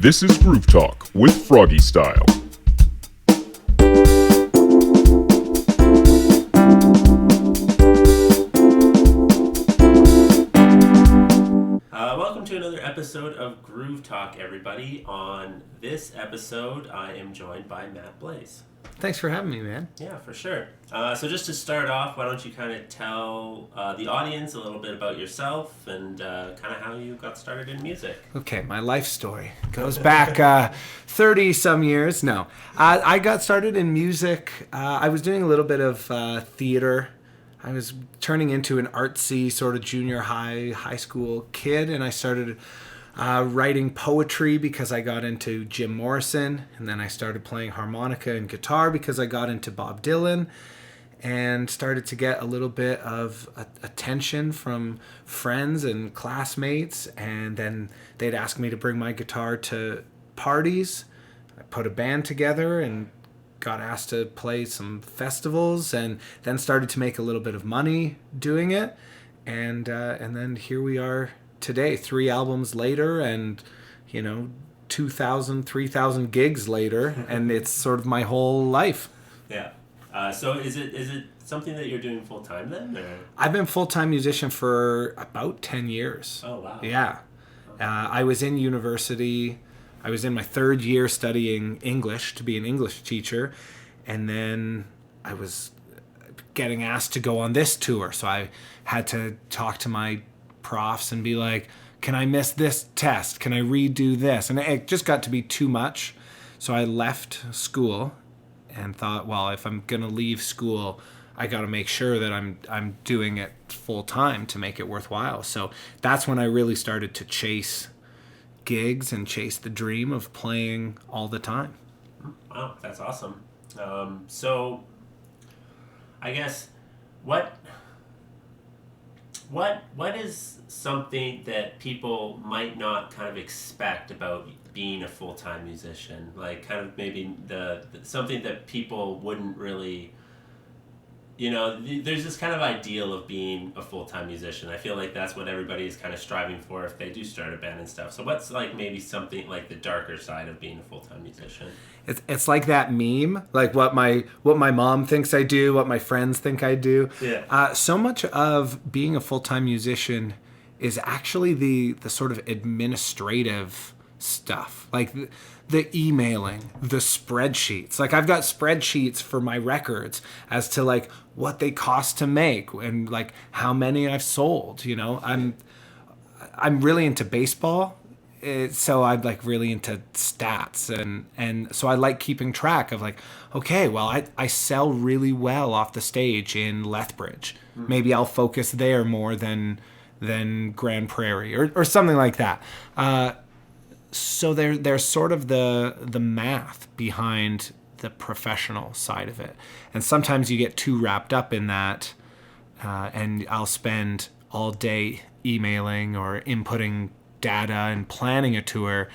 This is Groove Talk with Froggy Style. Welcome to another episode of Groove Talk, everybody. On this episode, I am joined by Matt Blais. Thanks for having me, man. Yeah, for sure. So just to start off, why don't you kind of tell the audience a little bit about yourself and kind of how you got started in music? Okay, my life story goes back 30-some years. No, I got started in music. I was doing a little bit of theater. I was turning into an artsy sort of junior high school kid, and I started writing poetry because I got into Jim Morrison, and then I started playing harmonica and guitar because I got into Bob Dylan, and started to get a little bit of attention from friends and classmates, and then they'd ask me to bring my guitar to parties. I put a band together and got asked to play some festivals, and then started to make a little bit of money doing it, and then here we are today, 3 albums later, and 2,000, 3,000 gigs later, and it's sort of my whole life. Yeah. So is it something that you're doing full time then? Or? I've been full-time musician for about 10 years. Oh wow. Yeah. I was in university. I was in my 3rd year studying English to be an English teacher, and then I was getting asked to go on this tour, so I had to talk to my profs and be like, can I miss this test? Can I redo this? And it just got to be too much, so I left school and thought, well, if I'm gonna leave school, I got to make sure that I'm doing it full time to make it worthwhile. So that's when I really started to chase gigs and chase the dream of playing all the time. Wow, that's awesome. So I guess what is something that people might not kind of expect about being a full-time musician? Like kind of maybe the something that people wouldn't really, there's this kind of ideal of being a full-time musician. I feel like that's what everybody is kind of striving for if they do start a band and stuff. So what's like maybe something like the darker side of being a full-time musician? It's like that meme, like what my mom thinks I do, what my friends think I do. Yeah. So much of being a full-time musician is actually the sort of administrative stuff, like the emailing, the spreadsheets. Like I've got spreadsheets for my records as to like what they cost to make and like how many I've sold. I'm really into baseball. So I'm like really into stats, and so I like keeping track of like, okay, well I sell really well off the stage in Lethbridge. Maybe I'll focus there more than Grand Prairie or something like that. So there's sort of the math behind the professional side of it, and sometimes you get too wrapped up in that, and I'll spend all day emailing or inputting data and planning a tour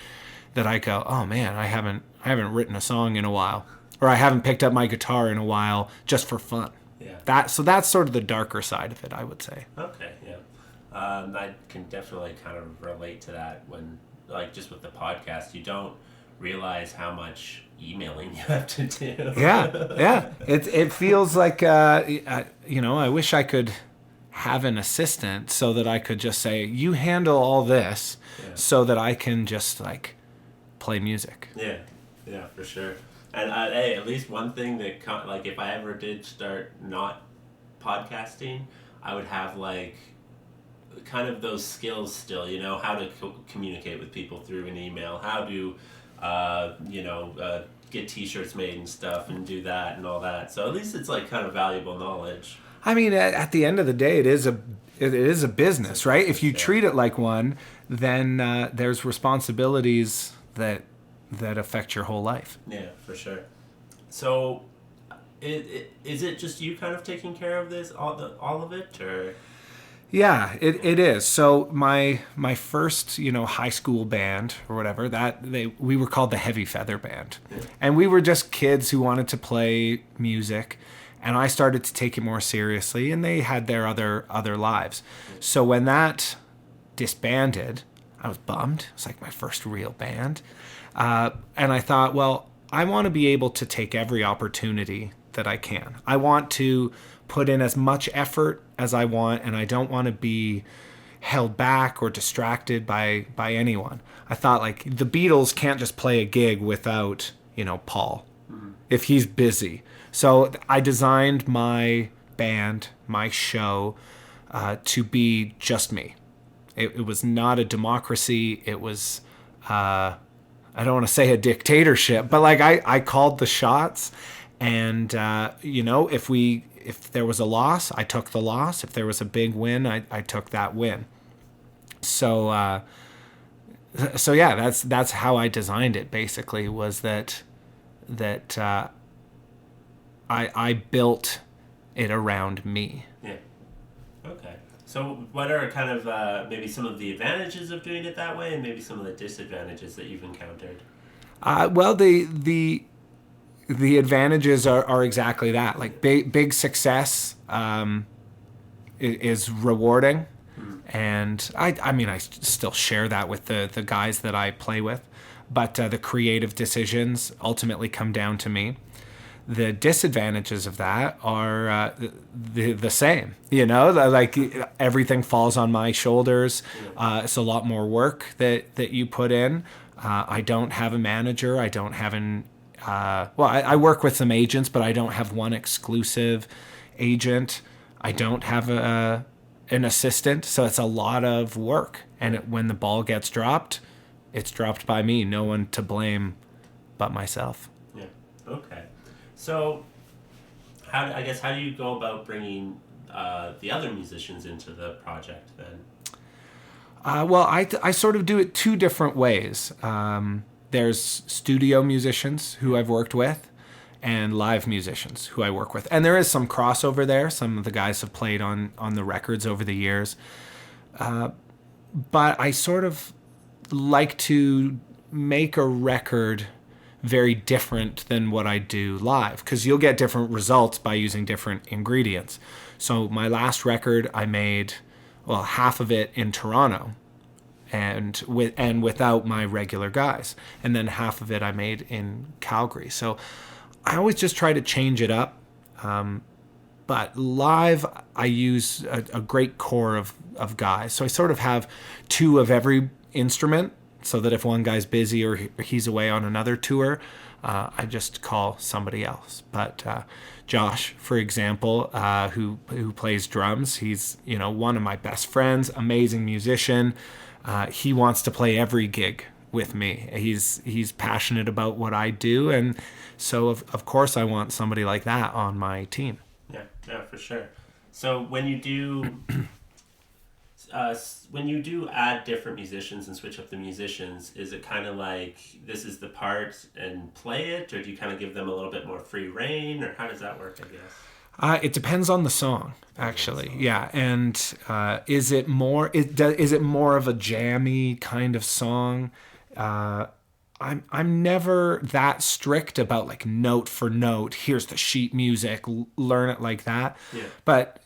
that I go, oh man, I haven't written a song in a while, or I haven't picked up my guitar in a while just for fun. Yeah. That's sort of the darker side of it, I would say. Okay, yeah. I can definitely kind of relate to that when, like, just with the podcast, you don't realize how much emailing you have to do. Yeah. It feels like, I wish I could have an assistant so that I could just say, you handle all this, so that I can just like play music. Yeah, for sure. And hey, at least one thing that like if I ever did start not podcasting, I would have like kind of those skills still, how to communicate with people through an email, how to get t-shirts made and stuff and do that and all that. So at least it's like kind of valuable knowledge. I mean, at the end of the day, it is a business, right? If you treat it like one, then there's responsibilities that affect your whole life. Yeah, for sure. So, is it just you kind of taking care of this, all of it, or? Yeah, it is. So my first, high school band or whatever, we were called the Heavy Feather Band, and we were just kids who wanted to play music. And I started to take it more seriously, and they had their other lives. So when that disbanded, I was bummed. It's like my first real band. And I thought, well, I want to be able to take every opportunity that I can. I want to put in as much effort as I want, and I don't want to be held back or distracted by anyone. I thought, like, the Beatles can't just play a gig without, Paul, if he's busy. So I designed my band, my show, to be just me. It was not a democracy. It was, I don't want to say a dictatorship, but like I called the shots, and if there was a loss, I took the loss. If there was a big win, I took that win. So yeah, that's how I designed it. Basically, was that I built it around me. Yeah. Okay. So what are kind of maybe some of the advantages of doing it that way, and maybe some of the disadvantages that you've encountered? Well, the advantages are exactly that. Like big success is rewarding, and I still share that with the guys that I play with, but the creative decisions ultimately come down to me. The disadvantages of that are the same, like everything falls on my shoulders. It's a lot more work that you put in. I don't have a manager. I don't have I work with some agents, but I don't have one exclusive agent. I don't have an assistant, so it's a lot of work. And when the ball gets dropped, it's dropped by me. No one to blame but myself. Yeah. Okay. So, how do you go about bringing the other musicians into the project then? Well, I sort of do it two different ways. There's studio musicians who I've worked with, and live musicians who I work with. And there is some crossover there. Some of the guys have played on the records over the years. But I sort of like to make a record very different than what I do live, because you'll get different results by using different ingredients. So my last record, I made, half of it in Toronto, and without my regular guys, and then half of it I made in Calgary. So I always just try to change it up. But live, I use a great core of guys. So I sort of have two of every instrument, so that if one guy's busy or he's away on another tour, I just call somebody else. But Josh, for example, who plays drums, he's one of my best friends, amazing musician. He wants to play every gig with me. He's passionate about what I do, and so of course I want somebody like that on my team. Yeah, for sure. So when you do add different musicians and switch up the musicians, is it kind of like this is the part and play it, or do you kind of give them a little bit more free reign, or how does that work, I guess? It depends on the song, actually. Yeah, and is it more of a jammy kind of song? I'm never that strict about like note for note. Here's the sheet music, learn it like that. Yeah. But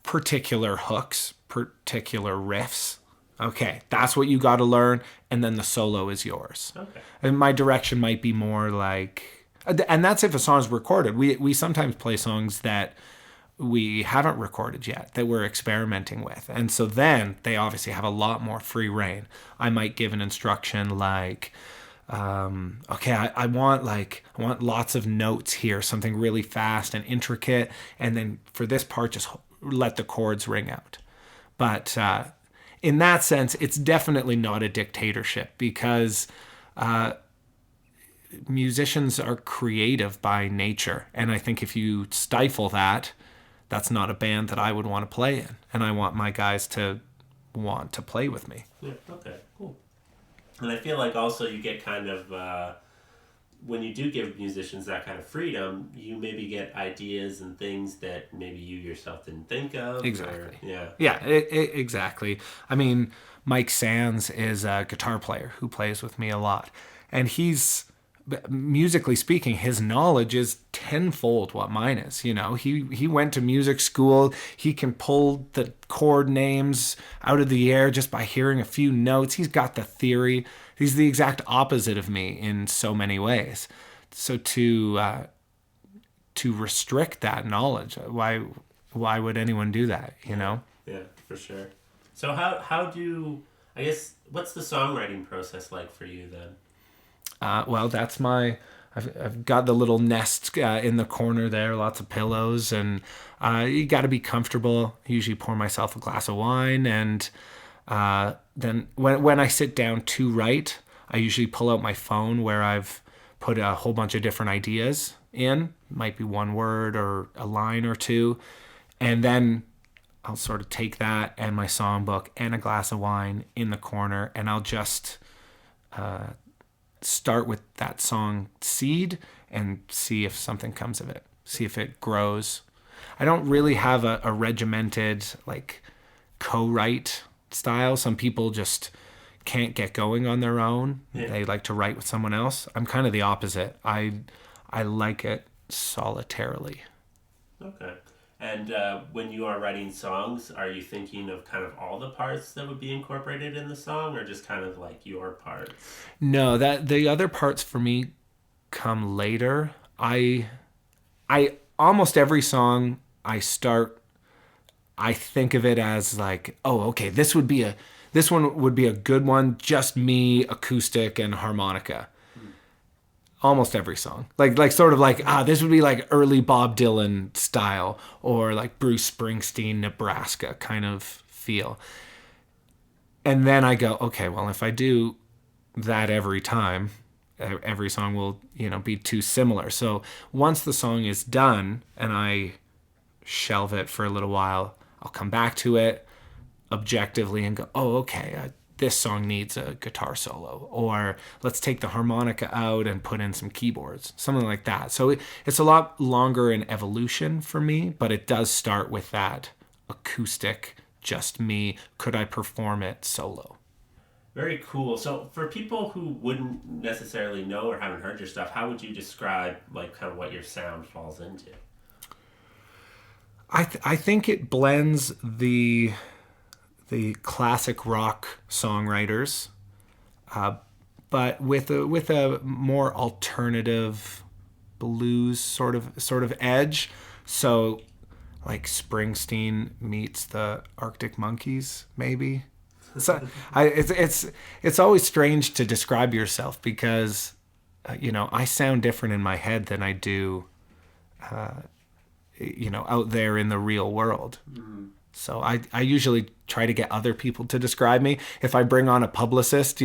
particular hooks, particular riffs. Okay, that's what you got to learn, and then the solo is yours. Okay. And my direction might be more like, and that's if a song's recorded. We sometimes play songs that we haven't recorded yet, that we're experimenting with, and so then they obviously have a lot more free reign. I might give an instruction like, okay, I want lots of notes here, something really fast and intricate, and then for this part, just let the chords ring out. But in that sense, it's definitely not a dictatorship, because musicians are creative by nature. And I think if you stifle that, that's not a band that I would want to play in. And I want my guys to want to play with me. Yeah, okay, cool. And I feel like also you get kind of, when you do give musicians that kind of freedom, you maybe get ideas and things that maybe you yourself didn't think of. Exactly. Yeah, exactly. I mean, Mike Sands is a guitar player who plays with me a lot. And he's musically speaking, his knowledge is tenfold what mine is. You know, he went to music school. He can pull the chord names out of the air just by hearing a few notes. He's got the theory. He's the exact opposite of me in so many ways. So to restrict that knowledge, why would anyone do that? You know? Yeah, for sure. So how do, I guess, what's the songwriting process like for you then? Well, that's I've got the little nest in the corner there, lots of pillows, and you got to be comfortable. I usually pour myself a glass of wine, and then when I sit down to write, I usually pull out my phone where I've put a whole bunch of different ideas in. Might be one word or a line or two, and then I'll sort of take that and my songbook and a glass of wine in the corner, and I'll just start with that song seed and see if something comes of it, see if it grows. I don't really have a regimented like co-write style. Some people just can't get going on their own. Yeah. They like to write with someone else. I'm kind of the opposite. I like it solitarily. Okay. And when you are writing songs, are you thinking of kind of all the parts that would be incorporated in the song, or just kind of like your parts? No, that the other parts for me come later. I almost every song I start, I think of it as like, oh, okay, this one would be a good one, just me, acoustic and harmonica. Almost every song, like sort of like, this would be like early Bob Dylan style, or like Bruce Springsteen, Nebraska kind of feel. And then I go, okay, well, if I do that every time, every song will, be too similar. So once the song is done and I shelve it for a little while, I'll come back to it objectively and go, oh, okay, this song needs a guitar solo, or let's take the harmonica out and put in some keyboards, something like that. So it's a lot longer in evolution for me, but it does start with that acoustic, just me. Could I perform it solo? Very cool. So for people who wouldn't necessarily know or haven't heard your stuff, how would you describe like kind of what your sound falls into? I think it blends the classic rock songwriters, but with a more alternative blues sort of edge. So, like Springsteen meets the Arctic Monkeys, maybe. So it's always strange to describe yourself because, I sound different in my head than I do, out there in the real world. Mm-hmm. So I usually try to get other people to describe me. If I bring on a publicist,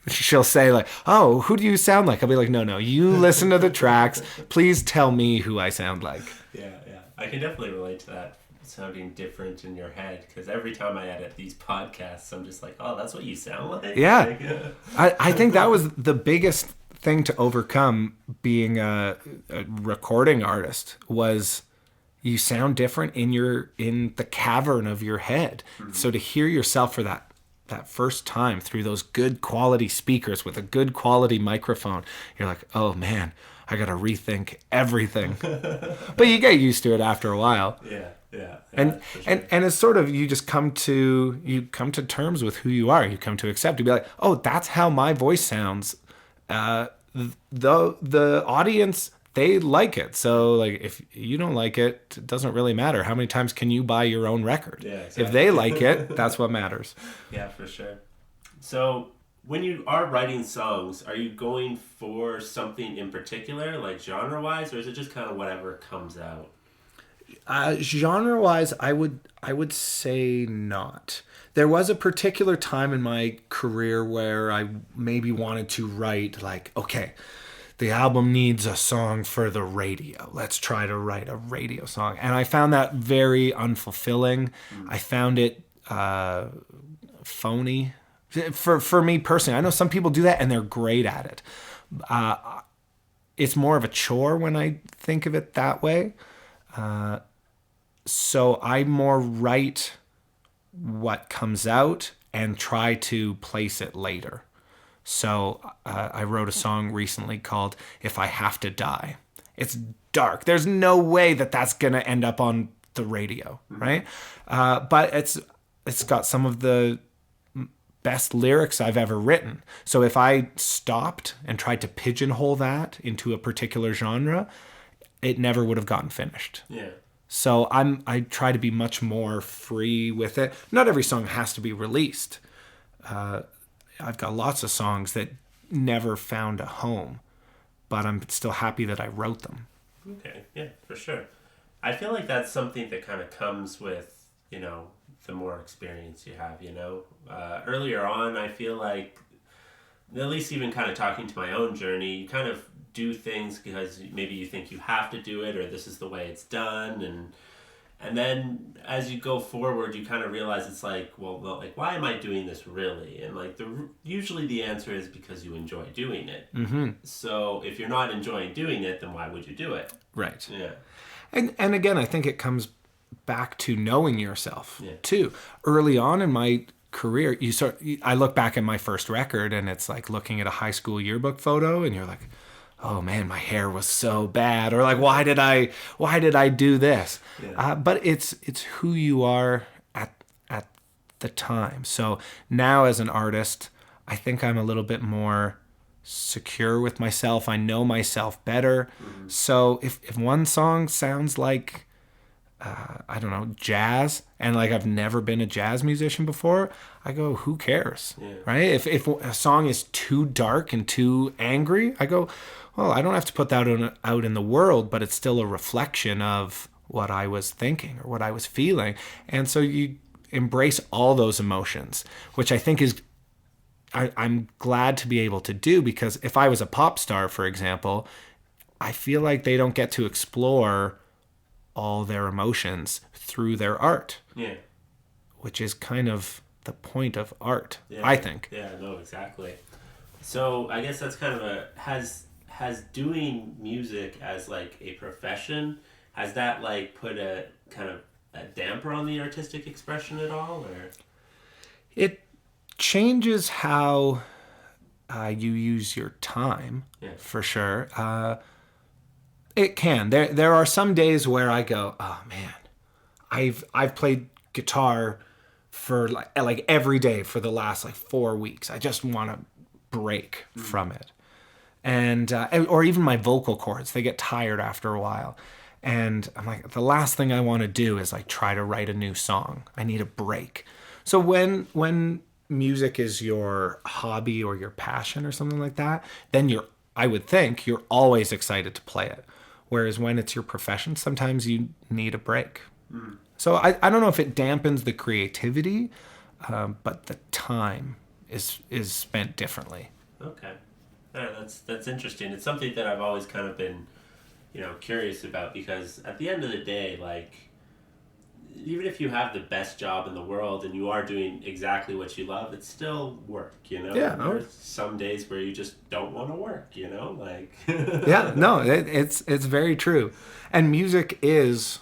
she'll say like, oh, who do you sound like? I'll be like, no, you listen to the tracks. Please tell me who I sound like. Yeah. I can definitely relate to that, sounding different in your head, because every time I edit these podcasts, I'm just like, oh, that's what you sound like? Yeah. I think that was the biggest thing to overcome being a recording artist was you sound different in the cavern of your head. Mm-hmm. So to hear yourself for that first time through those good quality speakers with a good quality microphone, you're like, oh man, I got to rethink everything. But you get used to it after a while. Yeah. And it's sort of, you just come to terms with who you are. You come to accept, to be like, oh, that's how my voice sounds. The audience, they like it. So like if you don't like it, it doesn't really matter. How many times can you buy your own record? Yeah, exactly. If they like it, that's what matters. Yeah, for sure. So when you are writing songs, are you going for something in particular, like genre-wise, or is it just kind of whatever comes out? Genre-wise, I would say not. There was a particular time in my career where I maybe wanted to write like, okay, the album needs a song for the radio. Let's try to write a radio song. And I found that very unfulfilling. I found it phony. For me personally, I know some people do that and they're great at it. It's more of a chore when I think of it that way. So I more write what comes out and try to place it later. So I wrote a song recently called If I Have to Die. It's dark. There's no way that that's going to end up on the radio, right? But it's got some of the best lyrics I've ever written. So if I stopped and tried to pigeonhole that into a particular genre, it never would have gotten finished. Yeah. So I try to be much more free with it. Not every song has to be released. I've got lots of songs that never found a home, but I'm still happy that I wrote them. Okay, yeah, for sure. I feel like that's something that kind of comes with, the more experience you have, Earlier on, I feel like, at least even kind of talking to my own journey, you kind of do things because maybe you think you have to do it or this is the way it's done. And then as you go forward, you kind of realize it's like, well, why am I doing this really? And usually the answer is because you enjoy doing it. Mm-hmm. So if you're not enjoying doing it, then why would you do it? Right. Yeah. And again, I think it comes back to knowing yourself too. Early on in my career, I look back at my first record and it's like looking at a high school yearbook photo and you're like, oh man, my hair was so bad, or like, why did I do this? Yeah. But it's who you are at the time. So now as an artist, I think I'm a little bit more secure with myself. I know myself better. Mm-hmm. So if one song sounds like I don't know, jazz, and like I've never been a jazz musician before, I go, who cares? Yeah. Right? If a song is too dark and too angry, I go, well, I don't have to put that out in the world, but it's still a reflection of what I was thinking or what I was feeling. And so you embrace all those emotions, which I think is, I'm glad to be able to do, because if I was a pop star, for example, I feel like they don't get to explore all their emotions through their art. Yeah. Which is kind of the point of art, I think. Yeah, no, exactly. So I guess that's kind of has doing music as like a profession, has that like put a kind of a damper on the artistic expression at all, or? It changes how you use your time, for sure. It can. There are some days where I go, oh man, I've played guitar for like every day for the last 4 weeks. I just want to break from it. And or even my vocal cords, they get tired after a while. And I'm like, the last thing I want to do is try to write a new song. I need a break. So when music is your hobby or your passion or something like that, then I would think you're always excited to play it. Whereas when it's your profession, sometimes you need a break. Mm. So I don't know if it dampens the creativity, but the time is spent differently. Okay. Yeah, that's interesting. It's something that I've always kind of been, curious about, because at the end of the day, even if you have the best job in the world and you are doing exactly what you love, it's still work, Yeah. There's some days where you just don't want to work, Yeah, no, it's very true. And music is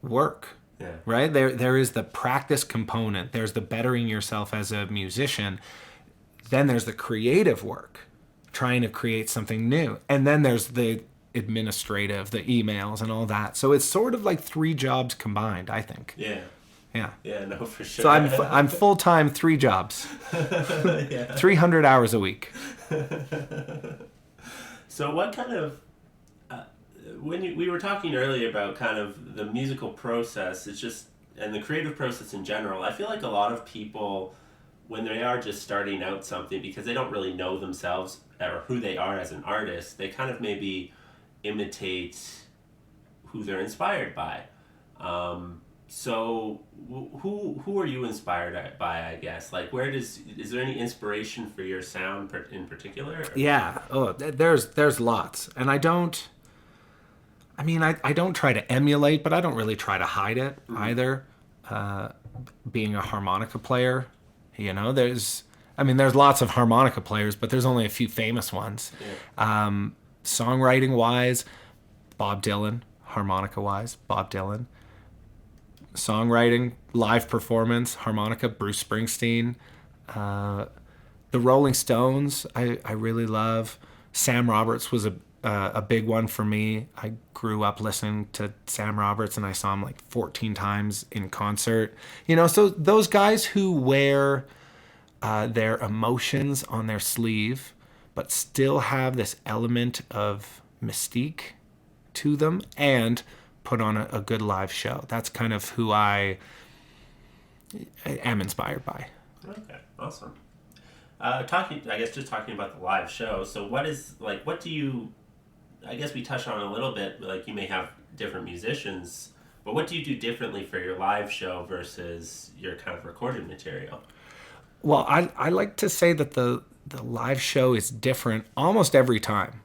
work. Yeah. Right? There is the practice component. There's the bettering yourself as a musician. Then there's the creative work, trying to create something new. And then there's the administrative, the emails and all that. So it's sort of like 3 jobs combined, I think. Yeah. Yeah. Yeah, no, for sure. So I'm full-time 3 jobs. 300 hours a week. So what kind of we were talking earlier about kind of the musical process, and the creative process in general, I feel like a lot of people, when they are just starting out something, because they don't really know themselves or who they are as an artist, they kind of maybe imitate who they're inspired by. So who are you inspired by, I guess? Is there any inspiration for your sound in particular? Or? Yeah. Oh, there's lots. And I don't try to emulate, but I don't really try to hide it either. Being a harmonica player, there's lots of harmonica players, but there's only a few famous ones. Yeah. Songwriting wise, Bob Dylan. Harmonica wise, Bob Dylan. Songwriting, live performance, harmonica, Bruce Springsteen. The Rolling Stones, I really love. Sam Roberts was a big one for me. I grew up listening to Sam Roberts, and I saw him like 14 times in concert. You know, so those guys who wear their emotions on their sleeve, but still have this element of mystique to them and put on a good live show. That's kind of who I am inspired by. Okay, awesome. Talking about the live show. So what do you, I guess we touched on it a little bit, like you may have different musicians, but what do you do differently for your live show versus your kind of recorded material? Well, I like to say that the live show is different almost every time,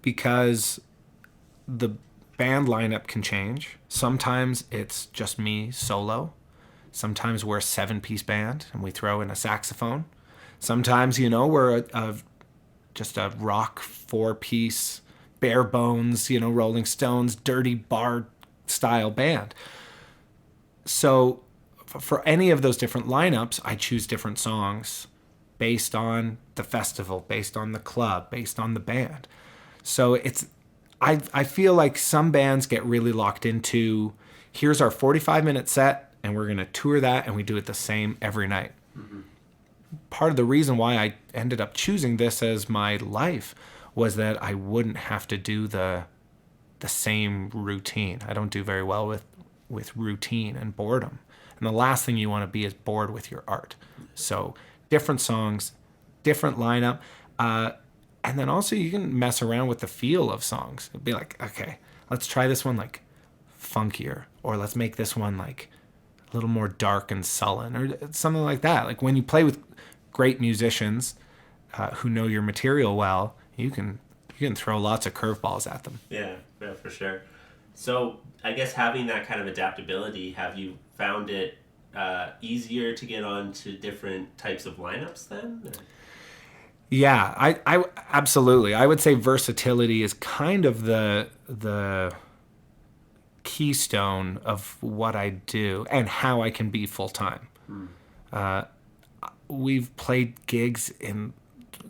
because the band lineup can change. Sometimes it's just me solo. Sometimes we're a 7-piece band and we throw in a saxophone. Sometimes, we're just a rock 4-piece, bare bones, Rolling Stones, dirty bar style band. So for any of those different lineups, I choose different songs based on the festival, based on the club, based on the band. So I feel like some bands get really locked into, here's our 45-minute set, and we're going to tour that, and we do it the same every night. Mm-hmm. Part of the reason why I ended up choosing this as my life was that I wouldn't have to do the same routine. I don't do very well with routine and boredom. And the last thing you want to be is bored with your art. So different songs, different lineup. And then also you can mess around with the feel of songs. It'd be like, okay, let's try this one like funkier, or let's make this one like a little more dark and sullen, or something like that. Like when you play with great musicians who know your material well, you can throw lots of curveballs at them. Yeah, for sure. So I guess having that kind of adaptability, have you found it easier to get on to different types of lineups then? Or? Yeah, I absolutely. I would say versatility is kind of the keystone of what I do and how I can be full time. We've played gigs in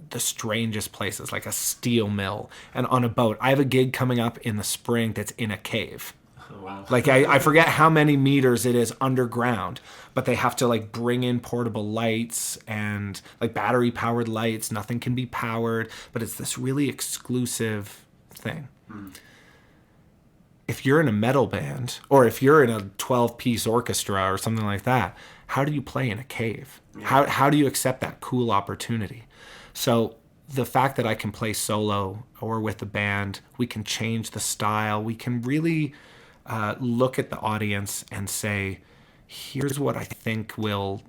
the strangest places, like a steel mill and on a boat. I have a gig coming up in the spring that's in a cave. Oh, wow. Like I forget how many meters it is underground, but they have to like bring in portable lights and like battery powered lights. Nothing can be powered, but it's this really exclusive thing. If you're in a metal band, or if you're in a 12-piece orchestra or something like that, how do you play in a cave? Yeah. How do you accept that cool opportunity? So the fact that I can play solo or with a band, we can change the style. We can really look at the audience and say, here's what I think will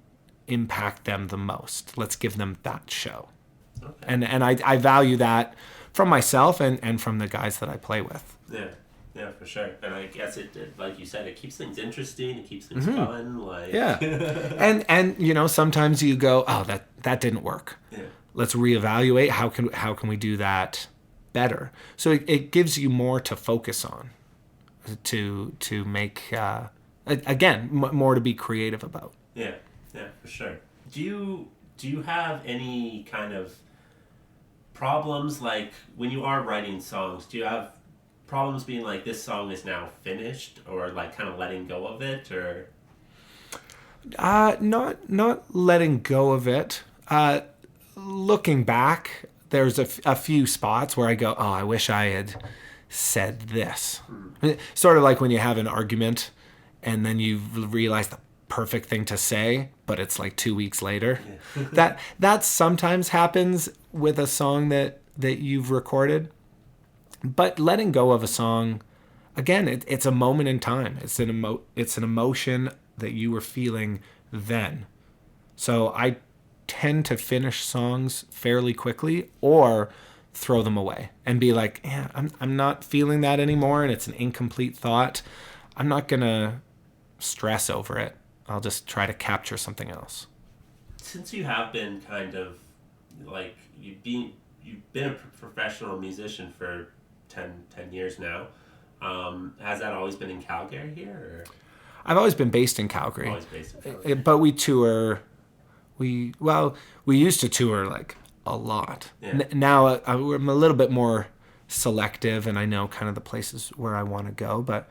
impact them the most. Let's give them that show. Okay. And I value that from myself and from the guys that I play with. Yeah, for sure. And I guess it like you said, it keeps things interesting. It keeps things fun. Like yeah, and sometimes you go, oh, that didn't work. Yeah. Let's reevaluate. How can we do that better? So it gives you more to focus on, to make again more to be creative about. Yeah, for sure. Do you have any kind of problems, like when you are writing songs? Do you have problems being like, this song is now finished, or like kind of letting go of it, or not letting go of it. Looking back, there's a few spots where I go, oh, I wish I had said this. Sort of like when you have an argument and then you realize the perfect thing to say, but it's like 2 weeks later. Yeah. that sometimes happens with a song that you've recorded. But letting go of a song, again, it's a moment in time. It's an emotion that you were feeling then. So I tend to finish songs fairly quickly or throw them away and be like, yeah, I'm not feeling that anymore, and it's an incomplete thought. I'm not gonna stress over it. I'll just try to capture something else. Since you have been kind of like you've been a professional musician for 10 years now, has that always been in Calgary here, or? I've always been based in Calgary. Always based in Calgary. But we tour we used to tour like a lot. Yeah. Now I'm a little bit more selective, and I know kind of the places where I want to go, but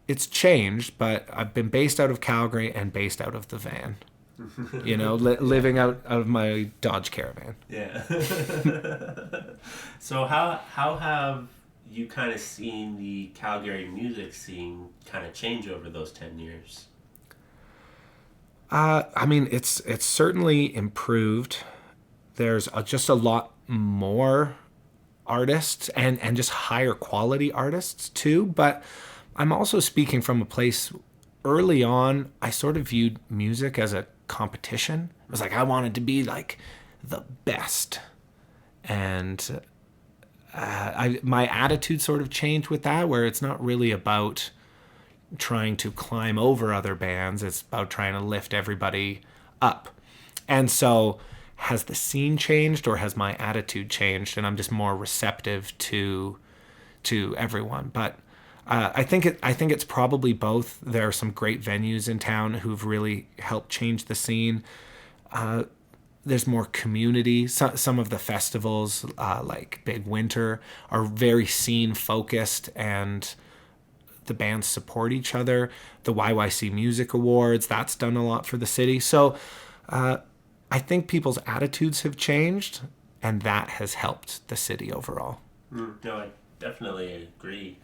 it's changed. But I've been based out of Calgary and based out of the van. Living out of my Dodge Caravan. Yeah. So how have you kind of seen the Calgary music scene kind of change over those 10 years? I mean, it's certainly improved. There's just a lot more artists and just higher quality artists too. But I'm also speaking from a place early on. I sort of viewed music as a competition. It was like I wanted to be like the best, and my attitude sort of changed with that, where it's not really about trying to climb over other bands. It's about trying to lift everybody up. And so has the scene changed, or has my attitude changed, and I'm just more receptive to everyone? But I think it's probably both. There are some great venues in town who've really helped change the scene. There's more community. Some of the festivals, like Big Winter, are very scene focused, and the bands support each other. The YYC Music Awards, that's done a lot for the city. So I think people's attitudes have changed, and that has helped the city overall. No, I definitely agree.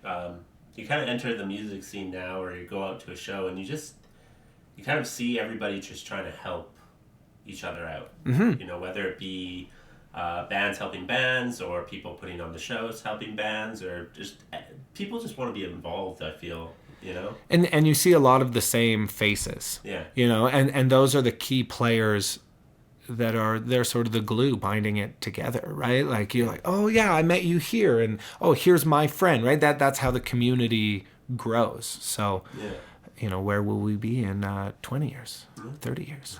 You kind of enter the music scene now, or you go out to a show, and you kind of see everybody just trying to help each other out. Mm-hmm. Whether it be bands helping bands, or people putting on the shows helping bands, or just people just want to be involved, I feel. And you see a lot of the same faces. Yeah. And those are the key players they're sort of the glue binding it together, right? Like you're like, oh yeah, I met you here, and oh, here's my friend, right? That's how the community grows. So, where will we be in 20 years, 30 years?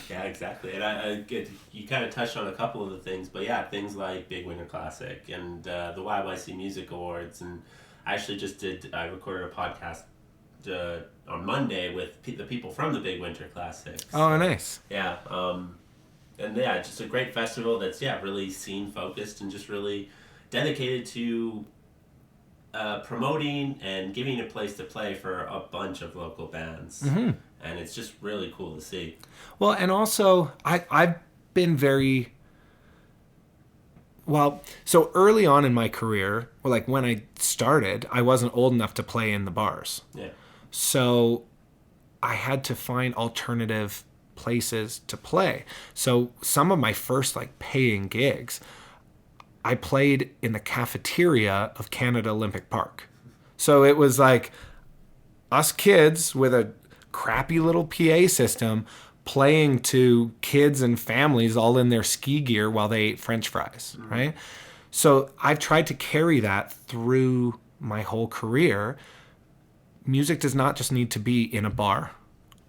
Yeah, exactly. And you kind of touched on a couple of the things, but yeah, things like Big Winter Classic and the YYC Music Awards, and I actually I recorded a podcast on Monday with the people from the Big Winter Classic. Oh, nice. Yeah. And yeah, just a great festival that's, really scene focused and just really dedicated to promoting and giving a place to play for a bunch of local bands. Mm-hmm. And it's just really cool to see. Well, and also I've been so early on in my career, like when I started, I wasn't old enough to play in the bars. Yeah. So I had to find alternative places to play. So some of my first paying gigs, I played in the cafeteria of Canada Olympic Park. So it was like us kids with a crappy little PA system playing to kids and families all in their ski gear while they ate French fries, right? So I've tried to carry that through my whole career. Music does not just need to be in a bar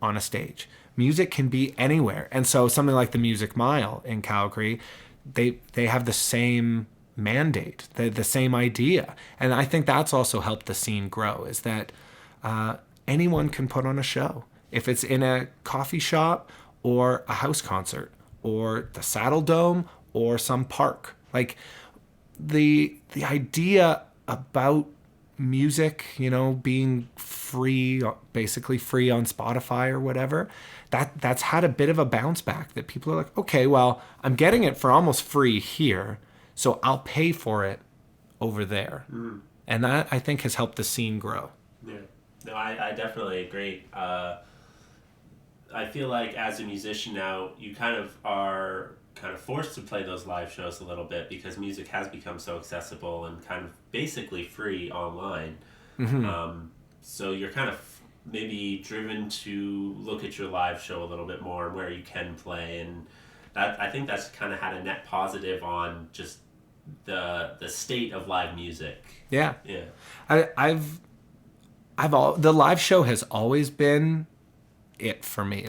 on a stage. Music can be anywhere. And so something like the Music Mile in Calgary, they have the same mandate, the same idea. And I think that's also helped the scene grow, is that anyone can put on a show. If it's in a coffee shop or a house concert or the Saddle Dome or some park. Like the idea about music, being free, basically free on Spotify or whatever, that's had a bit of a bounce back, that people are like, okay, well, I'm getting it for almost free here, so I'll pay for it over there. And that, I think, has helped the scene grow. Yeah. No, I definitely agree. I feel like as a musician now, you kind of are forced to play those live shows a little bit, because music has become so accessible and kind of basically free online. Mm-hmm. So you're kind of maybe driven to look at your live show a little bit more and where you can play, and that, I think that's kind of had a net positive on just the state of live music. Yeah. Yeah. The live show has always been it for me.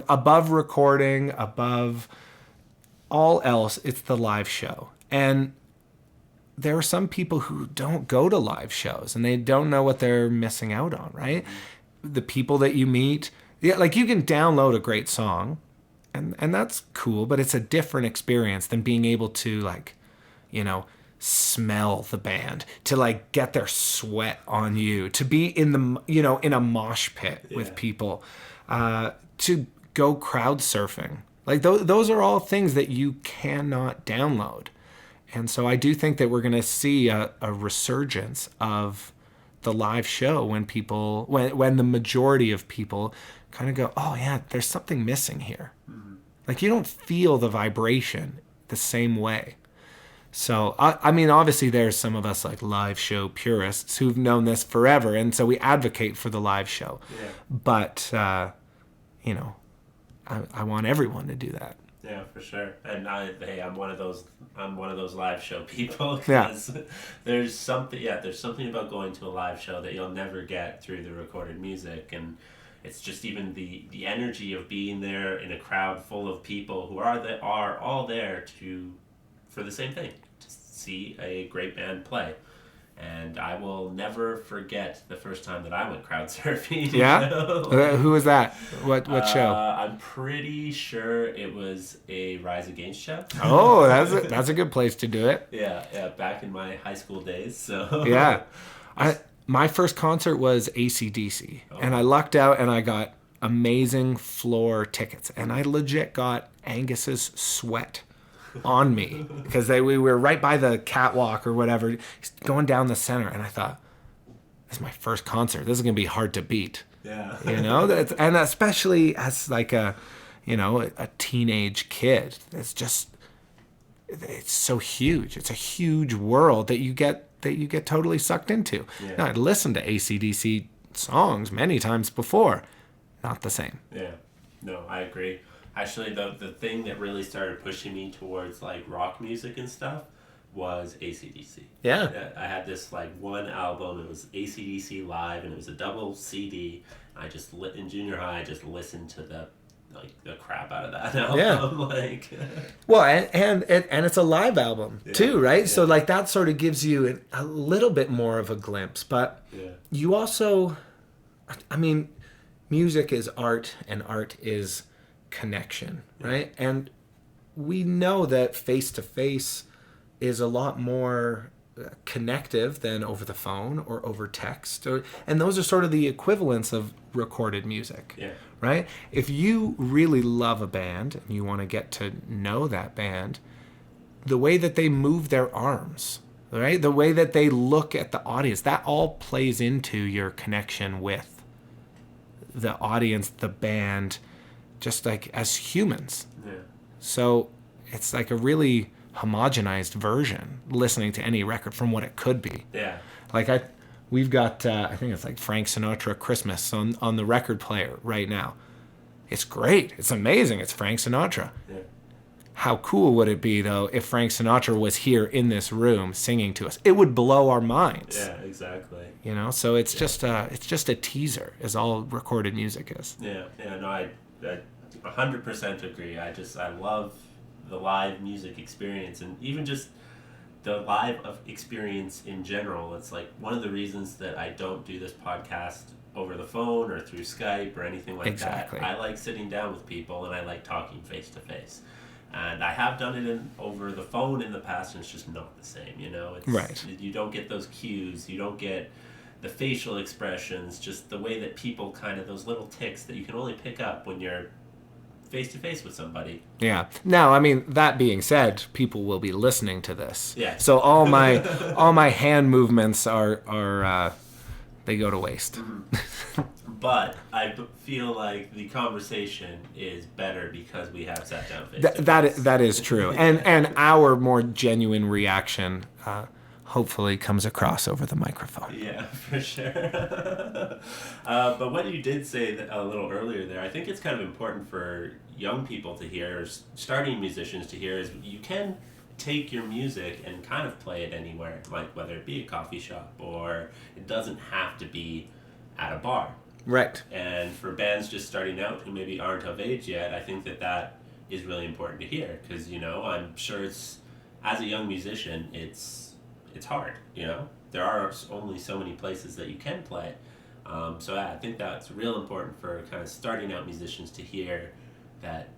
Above recording, above all else, it's the live show. And there are some people who don't go to live shows and they don't know what they're missing out on, right? Mm-hmm. The people that you meet, Yeah, like you can download a great song, and that's cool, but it's a different experience than being able to like, you know, smell the band, to like get their sweat on you, to be in the, you know, in a mosh pit with people, to go crowd surfing. Like those are all things that you cannot download. And so I do think that we're going to see a resurgence of the live show when people, when the majority of people kind of go, oh yeah, there's something missing here. Mm-hmm. Like you don't feel the vibration the same way. So, I mean, obviously there's some of us like live show purists who've known this forever. And so we advocate for the live show. Yeah. But, you know, I want everyone to do that. Yeah, for sure. And I'm one of those live show people, because there's something about going to a live show that you'll never get through the recorded music. And it's just even the energy of being there in a crowd full of people who are all there for the same thing, to see a great band play. And I will never forget the first time that I went crowd surfing. Yeah? You know? Who was that? What show? I'm pretty sure it was a Rise Against show. Oh, that's a good place to do it. Yeah, back in my high school days. So yeah. My first concert was AC/DC, and I lucked out and I got amazing floor tickets, and I legit got Angus's sweat on me because we were right by the catwalk or whatever, going down the center, and I thought, this is my first concert. This is gonna be hard to beat. Yeah, you know, and especially as like a teenage kid, it's so huge. It's a huge world that you get totally sucked into. Yeah. Now, I'd listened to AC/DC songs many times before, not the same. Yeah, no, I agree. Actually, the thing that really started pushing me towards like rock music and stuff was AC/DC. Yeah. I had this like one album. It was AC/DC Live, and it was a double CD. I just in junior high, I just listened to the crap out of that album. Yeah. Like. Well, and it's a live album too, right? Yeah. So like that sort of gives you a little bit more of a glimpse, but you also, I mean, music is art, and art is connection, right? And we know that face-to-face is a lot more connective than over the phone or over text, and those are sort of the equivalents of recorded music, right? If you really love a band and you want to get to know that band, the way that they move their arms, right? The way that they look at the audience, that all plays into your connection with the audience, the band, just like as humans. Yeah. So it's like a really homogenized version, listening to any record from what it could be. Yeah. Like we've got, I think it's like Frank Sinatra Christmas on the record player right now. It's great. It's amazing. It's Frank Sinatra. Yeah. How cool would it be though if Frank Sinatra was here in this room singing to us? It would blow our minds. Yeah, exactly. You know, so it's just a teaser, is all recorded music is. Yeah, no, I 100% agree. I love the live music experience, and even just the live experience in general. It's like one of the reasons that I don't do this podcast over the phone or through Skype or anything like that. I like sitting down with people, and I like talking face to face. And I have done it over the phone in the past, and it's just not the same, you know? Right. You don't get those cues. You don't get the facial expressions, just the way that people kind of, those little tics that you can only pick up when you're face-to-face with somebody. Yeah. Now, I mean, that being said, people will be listening to this. Yeah. So all my hand movements are they go to waste. Mm-hmm. But I feel like the conversation is better because we have sat down face-to-face. That is true. And our more genuine reaction hopefully comes across over the microphone. Yeah, for sure. But what you did say a little earlier there, I think it's kind of important for young people to hear, or starting musicians to hear, is you can take your music and kind of play it anywhere, like whether it be a coffee shop or it doesn't have to be at a bar. Right. And for bands just starting out who maybe aren't of age yet, I think that is really important to hear, because, you know, I'm sure as a young musician, it's hard, you know? There are only so many places that you can play. So I think that's real important for kind of starting out musicians to hear that,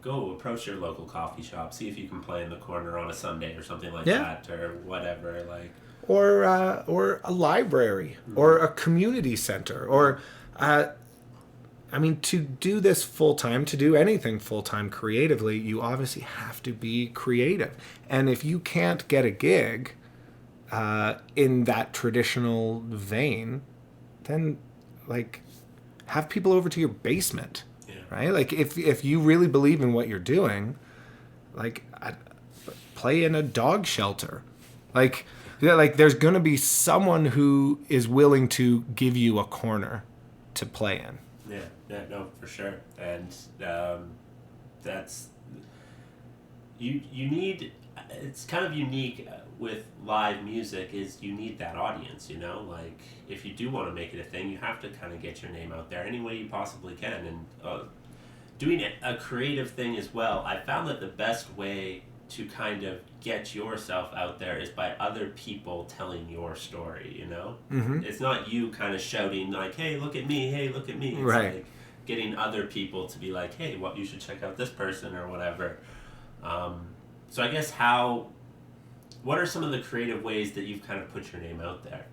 go approach your local coffee shop, see if you can play in the corner on a Sunday or something like that, or whatever, like. Or a library, or a community center, or to do this full time, to do anything full time creatively, you obviously have to be creative. And if you can't get a gig in that traditional vein, then have people over to your basement, right? Like if you really believe in what you're doing, play in a dog shelter, there's gonna be someone who is willing to give you a corner to play in. Yeah, no, for sure. And that's you need. It's kind of unique with live music is you need that audience, like if you do want to make it a thing, you have to kind of get your name out there any way you possibly can. And doing a creative thing as well, I found that the best way to kind of get yourself out there is by other people telling your story, Mm-hmm. It's not you kind of shouting like, hey, look at me, hey, look at me. It's right. Like getting other people to be like, hey, you should check out this person or whatever. So I guess what are some of the creative ways that you've kind of put your name out there?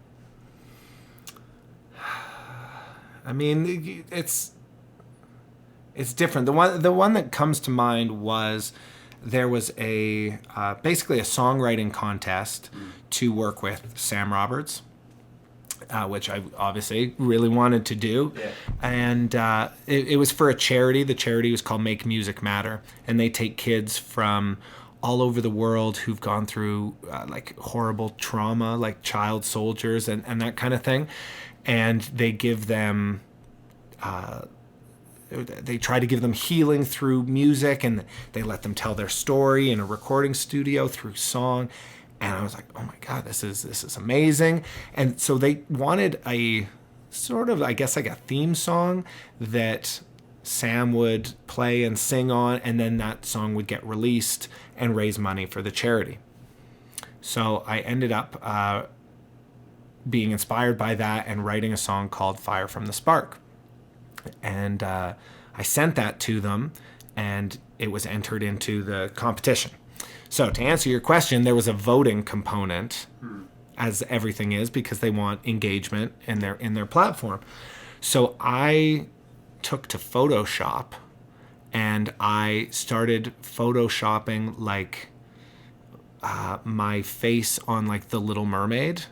I mean, it's different. The one that comes to mind was there was basically a songwriting contest to work with Sam Roberts, which I obviously really wanted to do. Yeah. And it was for a charity. The charity was called Make Music Matter, and they take kids from all over the world who've gone through horrible trauma, like child soldiers and that kind of thing. And they give them, they try to give them healing through music, and they let them tell their story in a recording studio through song. And I was like, oh my God, this is amazing. And so they wanted a sort of, I guess, like a theme song that Sam would play and sing on, and then that song would get released and raise money for the charity. So I ended up being inspired by that and writing a song called Fire from the Spark. And I sent that to them, and it was entered into the competition. So to answer your question, there was a voting component, as everything is, because they want engagement in their platform. So I took to Photoshop, and I started photoshopping my face on The Little Mermaid,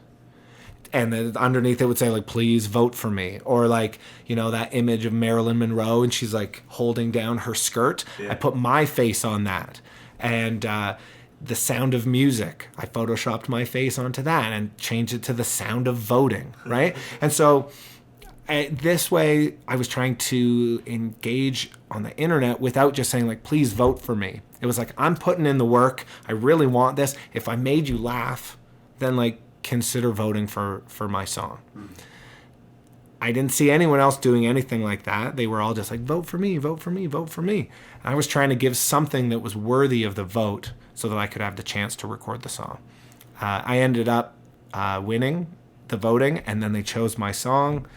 and then underneath it would say please vote for me, or that image of Marilyn Monroe and she's holding down her skirt. I put my face on that. And The Sound of Music, I photoshopped my face onto that and changed it to The Sound of Voting, right? And so this way I was trying to engage on the internet without just saying please vote for me. It was I'm putting in the work, I really want this. If I made you laugh, then consider voting for my song. I didn't see anyone else doing anything like that. They were all just vote for me, vote for me, vote for me. And I was trying to give something that was worthy of the vote so that I could have the chance to record the song. I ended up winning the voting, and then they chose my song,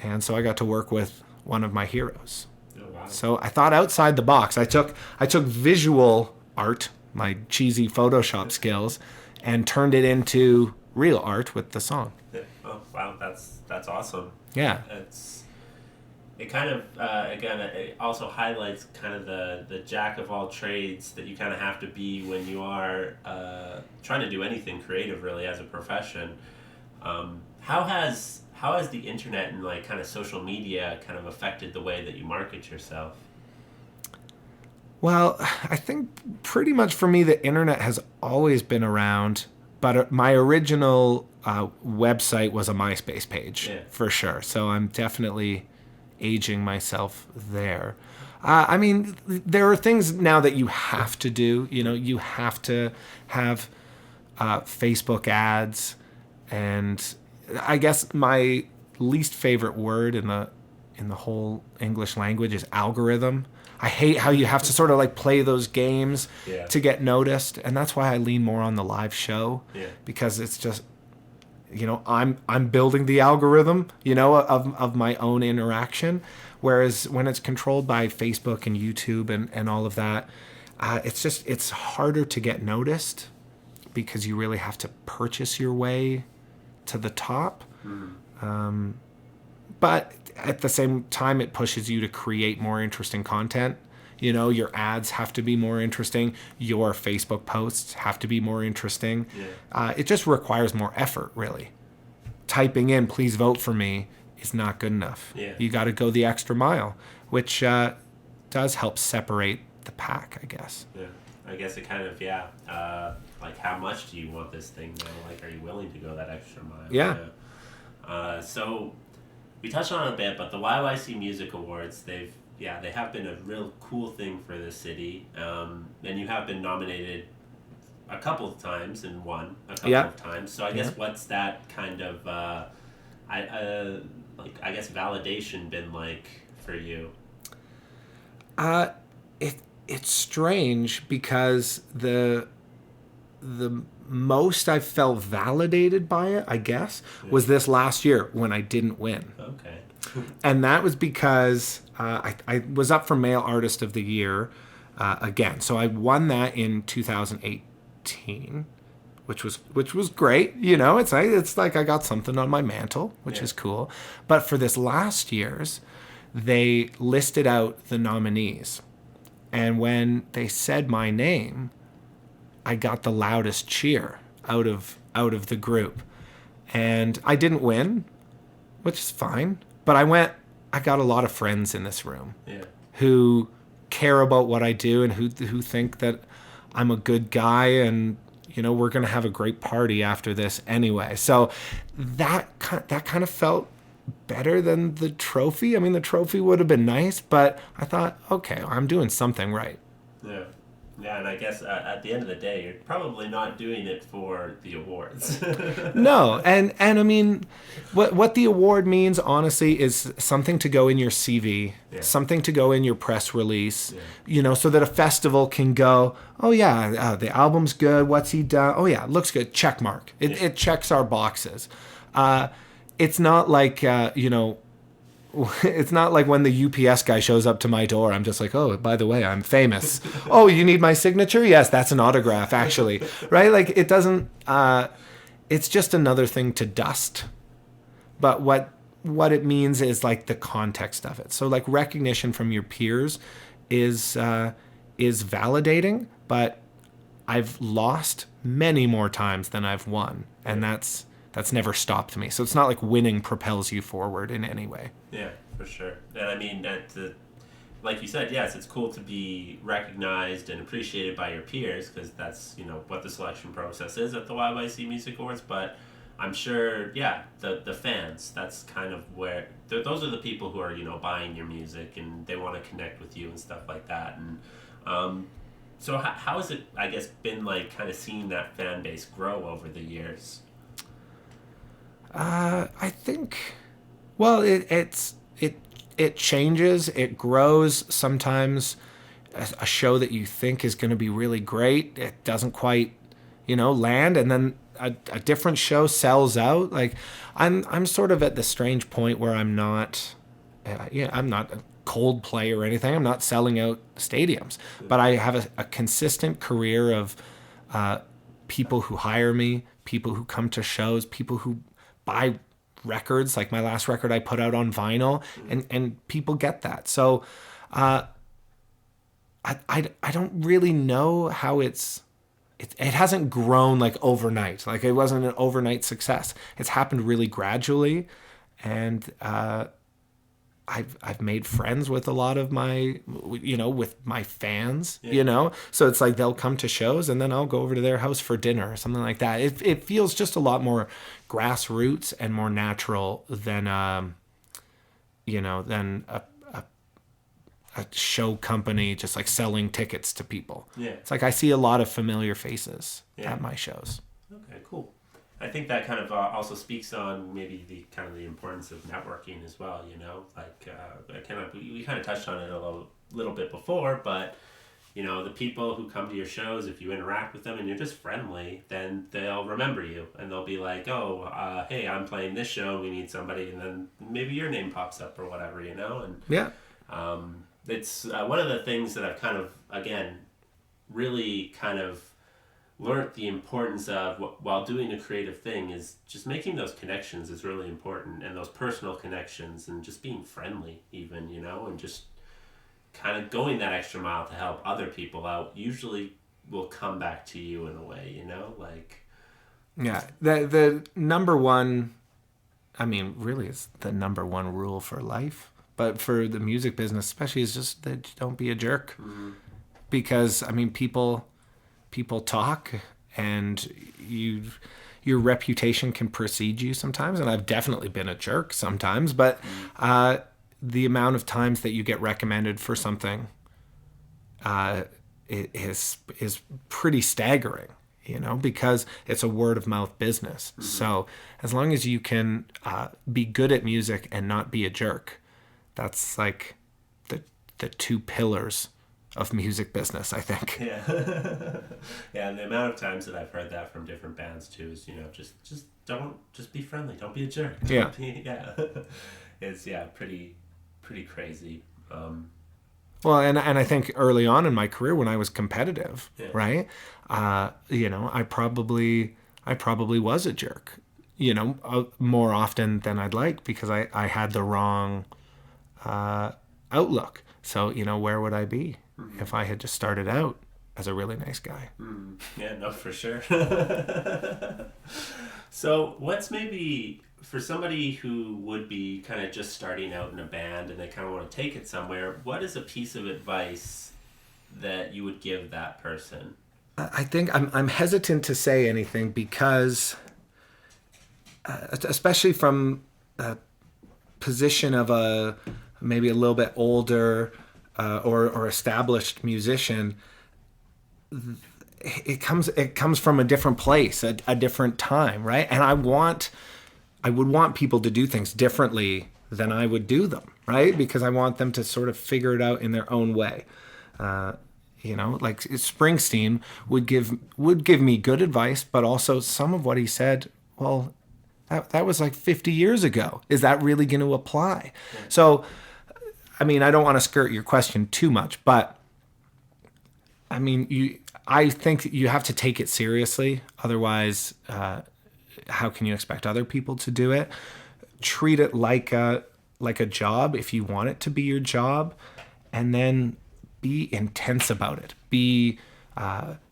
and so I got to work with one of my heroes. Oh, wow. So I thought outside the box. I took visual art, my cheesy Photoshop skills, and turned it into real art with the song. Oh, wow, that's awesome. Yeah. It kind of again, it also highlights kind of the jack of all trades that you kind of have to be when you are trying to do anything creative, really, as a profession. How has the internet and kind of social media kind of affected the way that you market yourself? Well, I think pretty much for me the internet has always been around. But my original website was a MySpace page, for sure. So I'm definitely aging myself there. There are things now that you have to do. You have to have Facebook ads. And I guess my least favorite word in the whole English language is algorithm. I hate how you have to sort of play those games to get noticed, and that's why I lean more on the live show, because it's just I'm building the algorithm, of my own interaction. Whereas when it's controlled by Facebook and YouTube and all of that, it's harder to get noticed because you really have to purchase your way to the top. But at the same time, it pushes you to create more interesting content. Your ads have to be more interesting. Your Facebook posts have to be more interesting. It just requires more effort, really. Typing in, please vote for me, is not good enough. You got to go the extra mile, which does help separate the pack, I guess. I guess it kind of, like, how much do you want this thing now? Like, are you willing to go that extra mile? So we touched on it a bit, but the YYC Music Awards, they have been a real cool thing for the city. And you have been nominated a couple of times and won a couple of times. So I guess what's that kind of, I guess validation been like for you? It's strange because the most I felt validated by it, I guess, was this last year when I didn't win. Okay. And that was because I was up for Male Artist of the Year again. So I won that in 2018, which was great. It's like I got something on my mantle, which is cool. But for this last year's, they listed out the nominees. And when they said my name, I got the loudest cheer out of the group. And I didn't win, which is fine. But I got a lot of friends in this room who care about what I do and who think that I'm a good guy and, we're going to have a great party after this anyway. So that kind of felt better than the trophy. I mean, the trophy would have been nice, but I thought, okay, I'm doing something right. Yeah, and I guess at the end of the day, you're probably not doing it for the awards. No, and I mean, what the award means, honestly, is something to go in your CV, something to go in your press release, so that a festival can go, oh yeah, the album's good, what's he done? Oh yeah, it looks good, check mark. It checks our boxes. It's not like, it's not like when the UPS guy shows up to my door. I'm just like, oh, by the way, I'm famous. Oh, you need my signature? Yes, that's an autograph, actually. Right? Like, it doesn't... it's just another thing to dust. But what it means is, like, the context of it. So, like, recognition from your peers is validating, but I've lost many more times than I've won. And that's never stopped me. So it's not like winning propels you forward in any way. Yeah, for sure. And I mean, like you said, yes, it's cool to be recognized and appreciated by your peers because that's, what the selection process is at the YYC Music Awards. But I'm sure, the fans, that's kind of where, those are the people who are, buying your music and they want to connect with you and stuff like that. And so how has it, I guess, been like kind of seeing that fan base grow over the years? I think, well, it changes, it grows. Sometimes a show that you think is going to be really great, it doesn't quite, land, and then a different show sells out. Like, I'm sort of at the strange point where I'm not a Coldplay or anything. I'm not selling out stadiums, but I have a consistent career of people who hire me, people who come to shows, people who buy records. Like my last record I put out on vinyl, and people get that. So I don't really know how it hasn't grown like overnight. Like it wasn't an overnight success. It's happened really gradually, and I've made friends with a lot of my, with my fans, so it's like they'll come to shows and then I'll go over to their house for dinner or something like that. It feels just a lot more grassroots and more natural than, than a show company just like selling tickets to people. Yeah. It's like I see a lot of familiar faces at my shows. Okay, cool. I think that kind of also speaks on maybe the importance of networking as well. Like we kind of touched on it a little bit before, but the people who come to your shows, if you interact with them and you're just friendly, then they'll remember you and they'll be like, oh, hey, I'm playing this show, we need somebody, and then maybe your name pops up or whatever, and Yeah. it's one of the things that I've kind of, again, really kind of learned the importance of while doing a creative thing is just making those connections is really important, and those personal connections, and just being friendly even, and just kind of going that extra mile to help other people out usually will come back to you in a way, like. Yeah. The number one, I mean, really it's the number one rule for life, but for the music business especially, is just that don't be a jerk. Mm-hmm. Because, I mean, people talk, and your reputation can precede you sometimes, and I've definitely been a jerk sometimes, but the amount of times that you get recommended for something is pretty staggering, because it's a word of mouth business. Mm-hmm. So as long as you can be good at music and not be a jerk, that's like the two pillars of music business, I think. Yeah. Yeah, and the amount of times that I've heard that from different bands too is, just be friendly, don't be a jerk. Yeah. It's pretty crazy. Well, and I think early on in my career when I was competitive, right? I probably was a jerk, more often than I'd like, because I had the wrong outlook. So, where would I be if I had just started out as a really nice guy? Yeah, no, for sure. So what's maybe, for somebody who would be kind of just starting out in a band and they kind of want to take it somewhere, what is a piece of advice that you would give that person? I think I'm hesitant to say anything because, especially from a position of maybe a little bit older or established musician, it comes from a different place, a different time, right? And I would want people to do things differently than I would do them, right? Because I want them to sort of figure it out in their own way. Like Springsteen would give me good advice, but also some of what he said, well, that was like 50 years ago. Is that really going to apply? Yeah. So, I mean, I don't want to skirt your question too much, but I mean, I think you have to take it seriously. Otherwise, how can you expect other people to do it? Treat it like a job if you want it to be your job, and then be intense about it. Be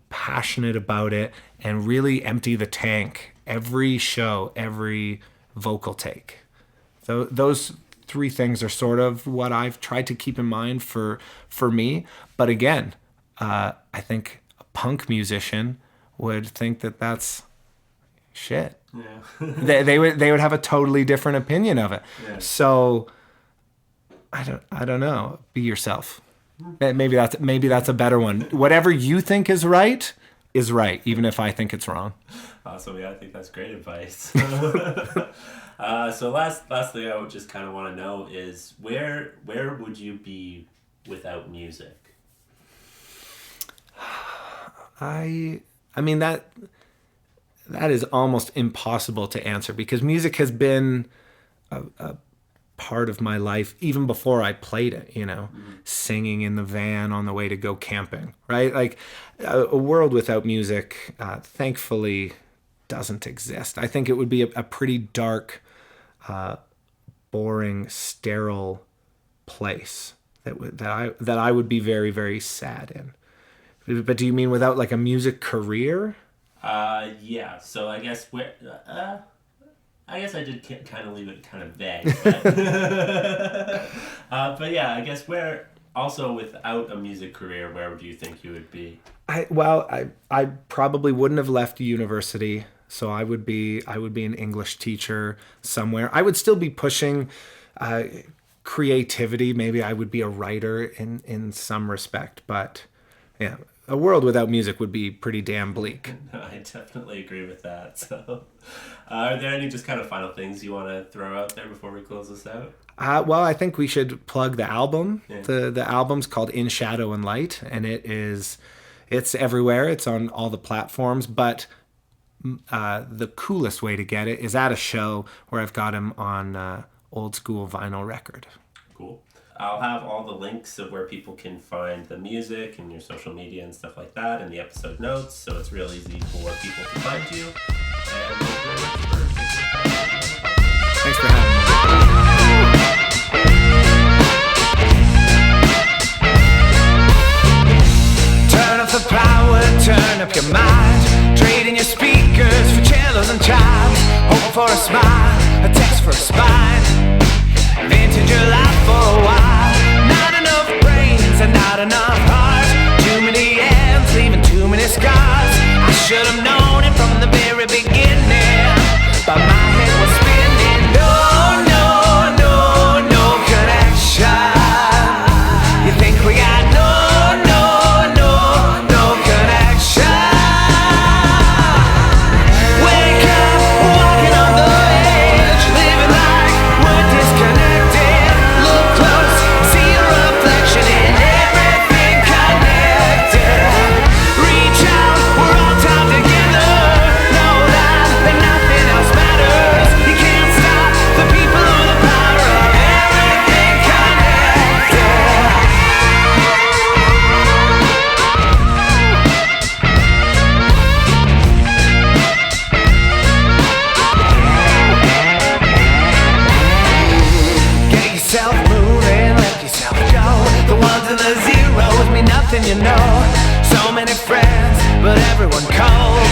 passionate about it, and really empty the tank every show, every vocal take. So those three things are sort of what I've tried to keep in mind for me. But again, I think a punk musician would think that that's shit. Yeah. they would have a totally different opinion of it. Yeah. So I don't know. Be yourself. Maybe that's a better one. Whatever you think is right, even if I think it's wrong. Awesome. Yeah, I think that's great advice. So last thing I would just kind of want to know is where would you be without music? I mean that is almost impossible to answer, because music has been a part of my life even before I played it, singing in the van on the way to go camping, right? Like a world without music, thankfully, doesn't exist. I think it would be a pretty dark, boring, sterile place that I would be very, very sad in. But do you mean without like a music career? Yeah. So I guess I I did kind of leave it kind of vague, but, but yeah, I guess where also without a music career, where do you think you would be? I probably wouldn't have left university, so I would be an English teacher somewhere. I would still be pushing creativity. Maybe I would be a writer in some respect, but yeah, a world without music would be pretty damn bleak. I definitely agree with that. So, are there any just kind of final things you want to throw out there before we close this out? Well, I think we should plug the album. Yeah. The album's called In Shadow and Light, and it's everywhere. It's on all the platforms, but the coolest way to get it is at a show where I've got him on old school vinyl record. Cool. I'll have all the links of where people can find the music and your social media and stuff like that in the episode notes, so it's real easy for people to find you. And thank you very much for taking the time. Thanks for having me. Turn up the power, turn up your mind. Trading your speakers for cellos and chimes. Hope for a smile, a text for a spine. Vintage your life for a while. Not enough brains and not enough heart. Too many ends, leaving too many scars. I should have known it from the very beginning, but my head was spinning. No connection. You think we got no connection. Wake up, walking on the edge, living like we're disconnected. Look close, see your reflection in everything connected. Reach out, we're all tied together. Know that nothing else matters. You can't stop the people or the power of everything connected. Get yourself moving, let yourself go. The ones and the zeros mean nothing, you know. So many friends, but everyone cold.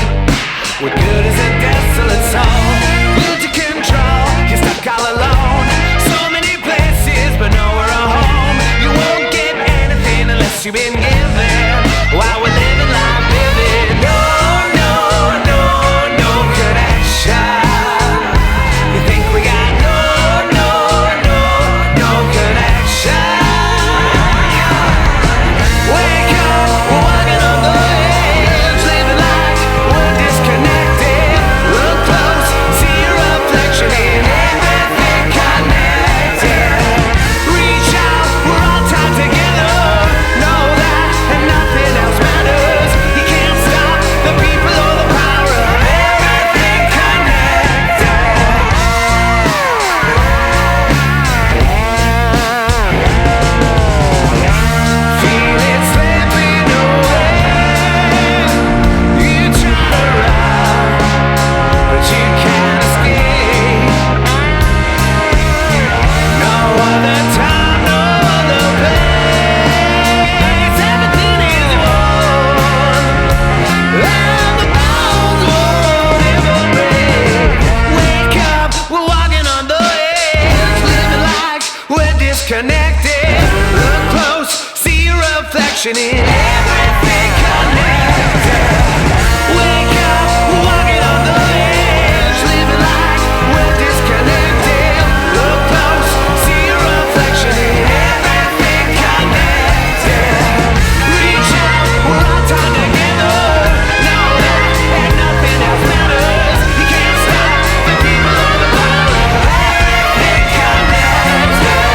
What good is a desolate soul? Lose your control, you're stuck all alone. So many places, but nowhere a home. You won't get anything unless you've been given. While we're living life, living. No connection. You think we got no connection. Wake up, we're walking on the edge, living like we're disconnected. Look close, see your reflection in everything connected. Reach out, we're all tied together. Know that and nothing else matters. You can't stop the people or the power of everything connected. Feel it slipping away. You try to run, but you can't escape. No other time, no other place. Everything is one, and the bones won't ever break. Wake up, we're walking on the edge, living like we're disconnected. Look close, see your reflection in everything connected. Wake up, we're walking on the edge, living like we're disconnected. Look close, see your reflection in everything connected. Reach out, we're all tied together. Know that and nothing else matters. You can't stop the people or the power of everything connected.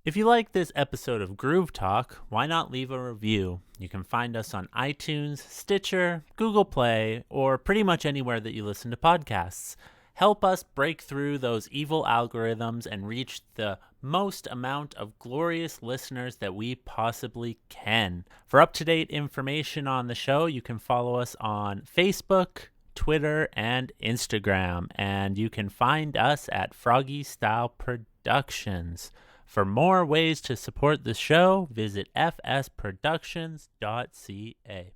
If you like this episode of Groove Talk, why not leave a review? You can find us on iTunes, Stitcher, Google Play, or pretty much anywhere that you listen to podcasts. Help us break through those evil algorithms and reach the most amount of glorious listeners that we possibly can. For up-to-date information on the show, you can follow us on Facebook, Twitter, and Instagram. And you can find us at Froggy Style Productions. For more ways to support the show, visit fsproductions.ca.